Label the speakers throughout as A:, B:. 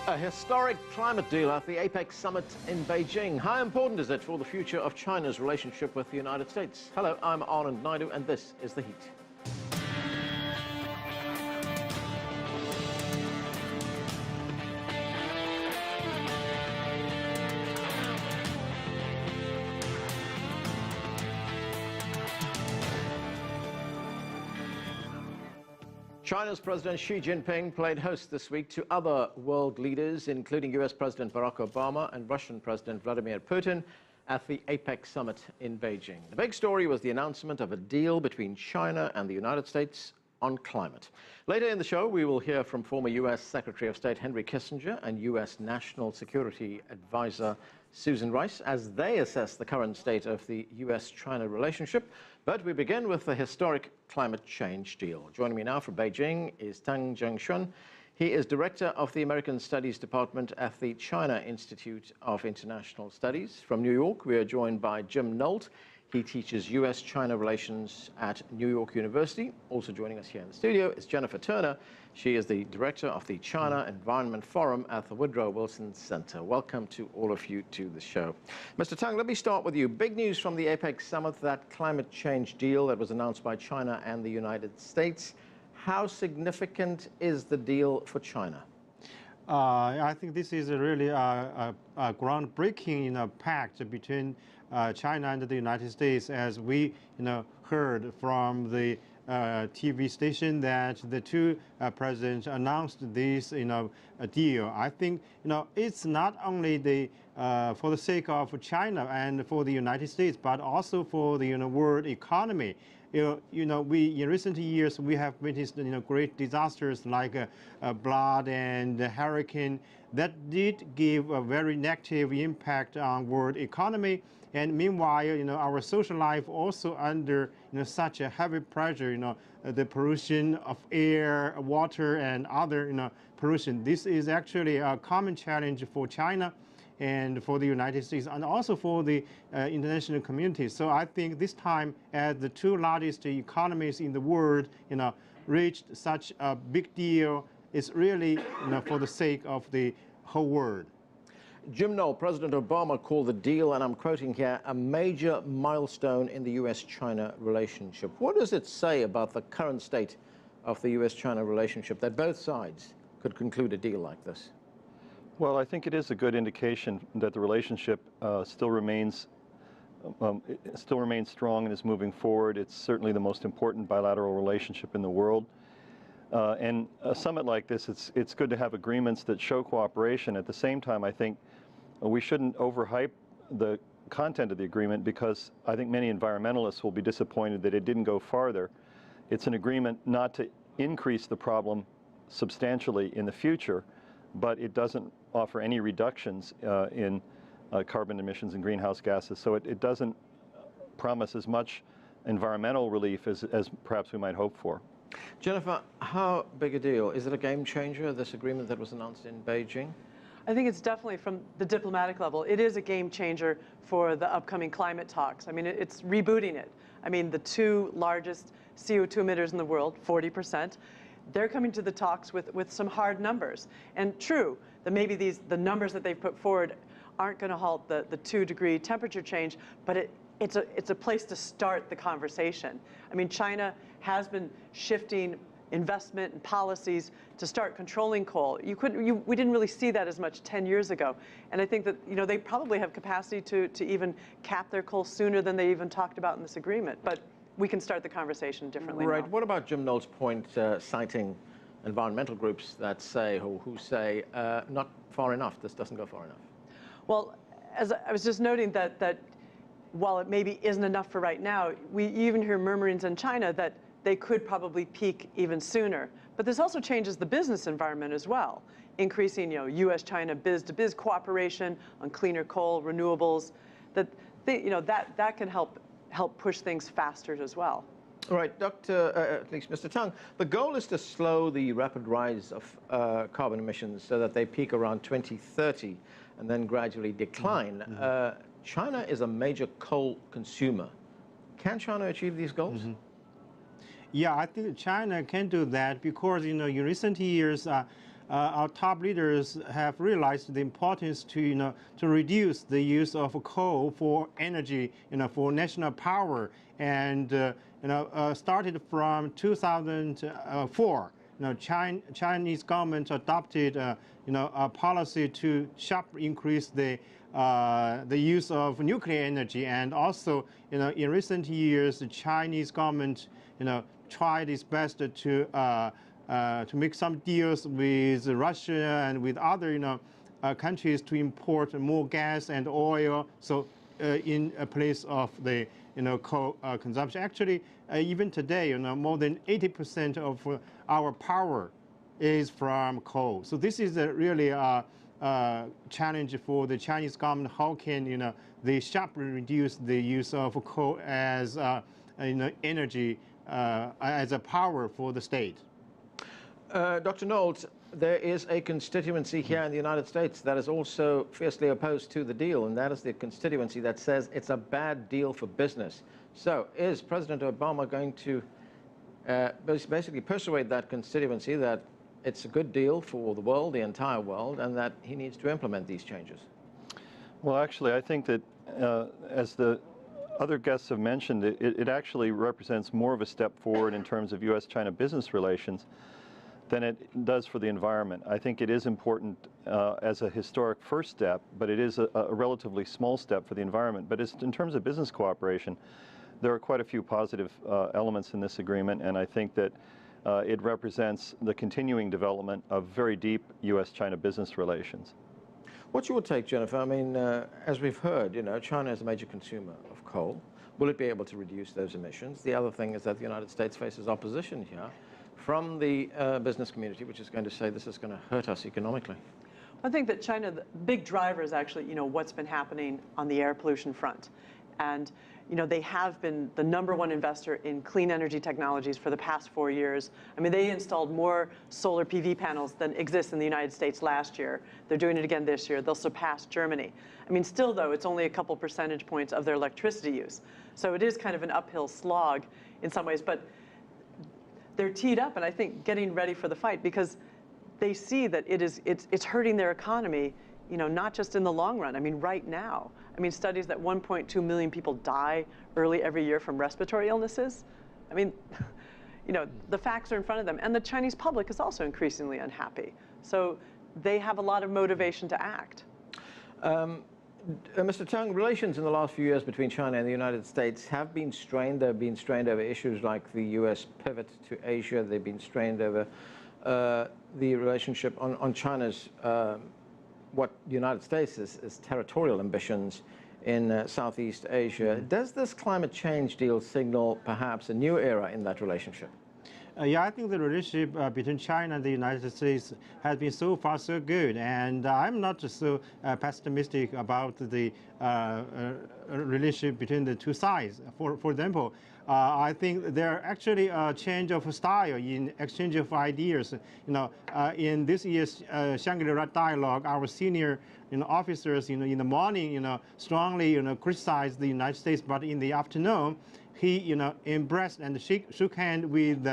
A: A historic climate deal at the APEC summit in Beijing. How important is it for the future of China's relationship with the United States? Hello, I'm Anand Naidu, and this is The Heat. China's President Xi Jinping played host this week to other world leaders, including U.S. President Barack Obama and Russian President Vladimir Putin, at the APEC summit in Beijing. The big story was the announcement of a deal between China and the United States on climate. Later in the show, we will hear from former U.S. Secretary of State Henry Kissinger and U.S. National Security Advisor Susan Rice as they assess the current state of the U.S. China relationship. But we begin with the historic climate change deal. Joining me now from Beijing is Teng Jianqun. He is director of the American Studies Department at the China Institute of International Studies. From New York, we are joined by Jim Nolt. He teaches U.S. China relations at New York University. Also joining us here in the studio is Jennifer Turner. She is the director of the China Environment Forum at the Woodrow Wilson Center. Welcome to all of you to the show. Mr. Tang, let me start with you. Big news from the APEC summit, that climate change deal that was announced by China and the United States. How significant is the deal for China?
B: I think this is really a groundbreaking, pact between China and the United States, as we, heard from the TV station that the two presidents announced this, a deal. I think, it's not only for the sake of China and for the United States, but also for the world economy. We in recent years we have witnessed great disasters like flood and hurricane that did give a very negative impact on world economy. And meanwhile, our social life also under such a heavy pressure. The pollution of air, water, and other pollution. This is actually a common challenge for China and for the United States, and also for the international community. So I think this time, as the two largest economies in the world, reached such a big deal, it's really, for the sake of the whole world.
A: Jim Nolt, President Obama called the deal, and I'm quoting here, a major milestone in the U.S.-China relationship. What does it say about the current state of the U.S.-China relationship that both sides could conclude a deal like this?
C: Well, I think it is a good indication that the relationship still remains strong and is moving forward. It's certainly the most important bilateral relationship in the world. And a summit like this, it's good to have agreements that show cooperation. At the same time, I think we shouldn't overhype the content of the agreement, because I think many environmentalists will be disappointed that it didn't go farther. It's an agreement not to increase the problem substantially in the future, but it doesn't offer any reductions in carbon emissions and greenhouse gases. So it doesn't promise as much environmental relief as perhaps we might hope for.
A: Jennifer, how big a deal? Is it a game changer, this agreement that was announced in Beijing?
D: I think it's definitely, from the diplomatic level, it is a game changer for the upcoming climate talks. I mean, it's rebooting it. I mean, the two largest CO2 emitters in the world, 40%, they're coming to the talks with some hard numbers. And true, that maybe the numbers that they've put forward aren't going to halt the 2-degree temperature change, but it's a place to start the conversation. I mean, China has been shifting investment and policies to start controlling coal. We didn't really see that as much 10 years ago. And I think that they probably have capacity to even cap their coal sooner than they even talked about in this agreement. But we can start the conversation differently.
A: Right.
D: Now.
A: What about Jim Nolt's point, citing environmental groups that say, who say, not far enough, this doesn't go far enough?
D: Well, as I was just noting that while it maybe isn't enough for right now, we even hear murmurings in China that they could probably peak even sooner. But this also changes the business environment as well, increasing U.S. China biz-to-biz cooperation on cleaner coal, renewables. That can help push things faster as well.
A: All right, at least Mr. Tang, the goal is to slow the rapid rise of carbon emissions so that they peak around 2030 and then gradually decline. Mm-hmm. China is a major coal consumer. Can China achieve these goals?
B: Yeah, I think China can do that because, in recent years, our top leaders have realized the importance to to reduce the use of coal for energy, for national power, and started from 2004. Chinese government adopted a policy to sharply increase the use of nuclear energy, and also in recent years the Chinese government tried its best to make some deals with Russia and with other countries to import more gas and oil, so in a place of the coal consumption. Actually, even today, more than 80% of our power is from coal. So this is really a challenge for the Chinese government. How can they sharply reduce the use of coal as energy, as a power for the state?
A: Dr. Nolt, there is a constituency here in the United States that is also fiercely opposed to the deal, and that is the constituency that says it's a bad deal for business. So is President Obama going to basically persuade that constituency that it's a good deal for the world, the entire world, and that he needs to implement these changes?
C: Well, actually, I think that as the other guests have mentioned, it actually represents more of a step forward in terms of U.S. China business relations than it does for the environment. I think it is important as a historic first step, but it is a relatively small step for the environment. But in terms of business cooperation, there are quite a few positive elements in this agreement, and I think that it represents the continuing development of very deep U.S. China business relations.
A: What's your take, Jennifer? I mean, as we've heard, China is a major consumer of coal. Will it be able to reduce those emissions? The other thing is that the United States faces opposition here from the business community, which is going to say this is going to hurt us economically.
D: I think that China, the big driver is actually, what's been happening on the air pollution front. And, they have been the #1 investor in clean energy technologies for the past 4 years. I mean, they installed more solar PV panels than exist in the United States last year. They're doing it again this year. They'll surpass Germany. I mean, still, though, it's only a couple percentage points of their electricity use. So it is kind of an uphill slog in some ways. But they're teed up, and I think getting ready for the fight, because they see that it's hurting their economy, not just in the long run. I mean, right now. I mean, studies that 1.2 million people die early every year from respiratory illnesses. I mean, the facts are in front of them. And the Chinese public is also increasingly unhappy. So they have a lot of motivation to act.
A: Mr. Teng, relations in the last few years between China and the United States have been strained. They've been strained over issues like the U.S. pivot to Asia. They've been strained over the relationship on China's, what the United States is territorial ambitions in Southeast Asia. Does this climate change deal signal perhaps a new era in that relationship?
B: Yeah, I think the relationship between China and the United States has been so far so good, and I'm not so pessimistic about the relationship between the two sides. For example, I think there actually a change of style in exchange of ideas. In this year's Shangri-La dialogue, our senior officers, in the morning, strongly, criticized the United States, but in the afternoon, he, embraced and shook hand with,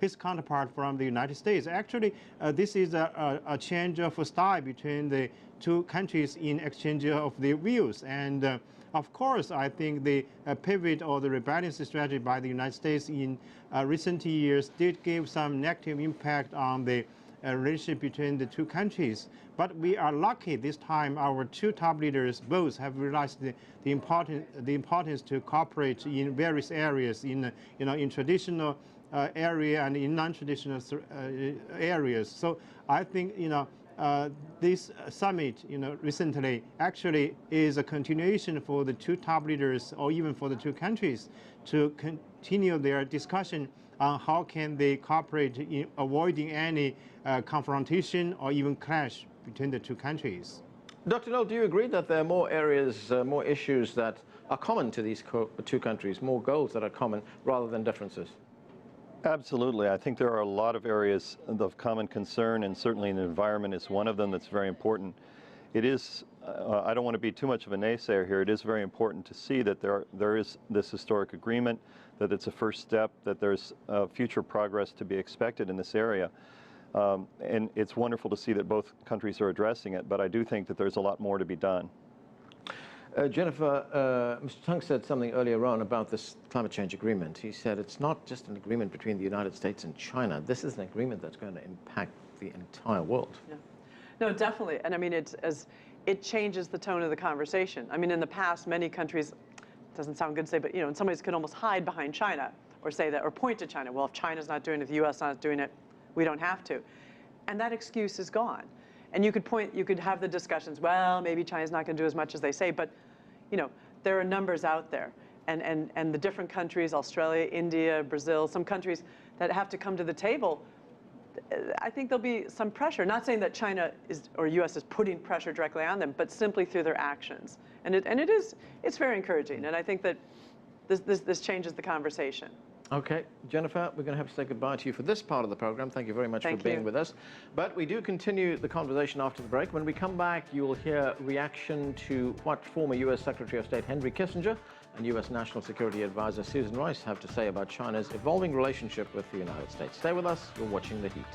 B: his counterpart from the United States. Actually, this is a change of style between the two countries in exchange of their views. And of course, I think the pivot or the rebalancing strategy by the United States in recent years did give some negative impact on the relationship between the two countries. But we are lucky this time our two top leaders both have realized the importance to cooperate in various areas, in traditional area and in non-traditional areas. So I think this summit recently actually is a continuation for the two top leaders, or even for the two countries, to continue their discussion on how can they cooperate in avoiding any confrontation or even clash between the two countries.
A: Dr. Nolt, do you agree that there are more areas, more issues that are common to these two countries, more goals that are common rather than differences?
C: Absolutely. I think there are a lot of areas of common concern, and certainly the environment is one of them that's very important. It is, I don't want to be too much of a naysayer here, it is very important to see that there is this historic agreement, that it's a first step, that there's future progress to be expected in this area. And it's wonderful to see that both countries are addressing it, but I do think that there's a lot more to be done.
A: Jennifer, Mr. Teng said something earlier on about this climate change agreement. He said it's not just an agreement between the United States and China. This is an agreement that's going to impact the entire world.
D: Yeah. No, definitely. And I mean, it changes the tone of the conversation. I mean, in the past, many countries, it doesn't sound good to say, but in some ways could almost hide behind China or say that, or point to China. Well, if China's not doing it, if the U.S. not doing it, we don't have to. And that excuse is gone. And you could have the discussions, well, maybe China's not going to do as much as they say, but there are numbers out there. And the different countries, Australia, India, Brazil, some countries that have to come to the table, I think there'll be some pressure. Not saying that China or U.S. is putting pressure directly on them, but simply through their actions. And it's very encouraging. And I think that this changes the conversation.
A: Okay, Jennifer, we're going to have to say goodbye to you for this part of the program. Thank you very much for being with us. But we do continue the conversation after the break. When we come back, you will hear reaction to what former U.S. Secretary of State Henry Kissinger and U.S. National Security Advisor Susan Rice have to say about China's evolving relationship with the United States. Stay with us. You're watching The Heat.